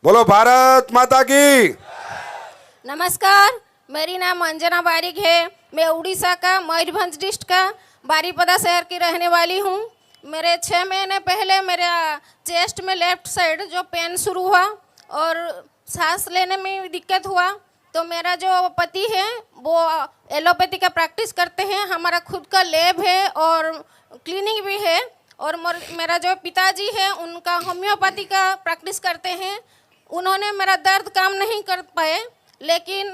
बोलो भारत माता की। नमस्कार, मेरी नाम अंजना बारिक है। मैं उड़ीसा का मयूरभंज डिस्ट्रिक्ट का बारीपदा शहर की रहने वाली हूँ। मेरे 6 महीने पहले मेरा चेस्ट में लेफ्ट साइड जो पेन शुरू हुआ और सांस लेने में भी दिक्कत हुआ। तो मेरा जो पति है वो एलोपैथी का प्रैक्टिस करते हैं। हमारा खुद का लैब है और क्लिनिक भी है। और मेरा जो पिताजी है उनका होम्योपैथी का प्रैक्टिस करते हैं। उन्होंने मेरा दर्द काम नहीं कर पाए, लेकिन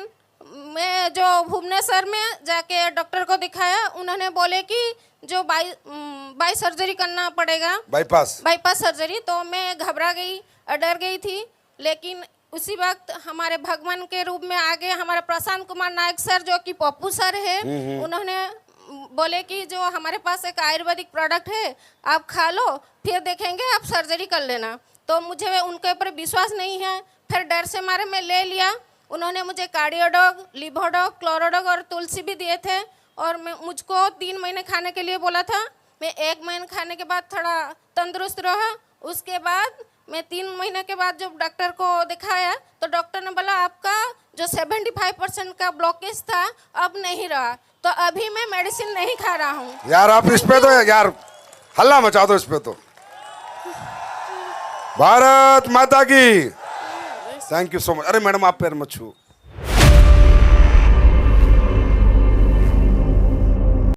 मैं जो भुवनेश्वर में जाके डॉक्टर को दिखाया, उन्होंने बोले कि जो बाई सर्जरी करना पड़ेगा, बाईपास सर्जरी। तो मैं घबरा गई, डर गई थी। लेकिन उसी वक्त हमारे भगवान के रूप में आगे हमारे प्रशांत कुमार नायक सर जो कि पप्पू सर है, उन्होंने बोले कि जो हमारे पास एक आयुर्वेदिक प्रोडक्ट है, आप खा लो, फिर देखेंगे आप सर्जरी कर लेना। तो मुझे उनके ऊपर विश्वास नहीं है, फिर डर से मारे मैं ले लिया। उन्होंने मुझे कार्डियोडॉग, लिवोडॉग, क्लोरोडॉग और तुलसी भी दिए थे और मुझको 3 महीने खाने के लिए बोला था। मैं 1 महीने खाने के बाद थोड़ा तंदुरुस्त रहा। उसके बाद मैं 3 महीने के बाद जब डॉक्टर को दिखाया तो डॉक्टर ने बोला आपका जो 75% का ब्लॉकेज था अब नहीं रहा। तो अभी मैं मेडिसिन नहीं खा रहा हूँ। यार आप इस पे तो यार हल्ला मचा दो इस पे तो। भारत माता की। Thank you so much. अरे मैडम आप पैर मत छू।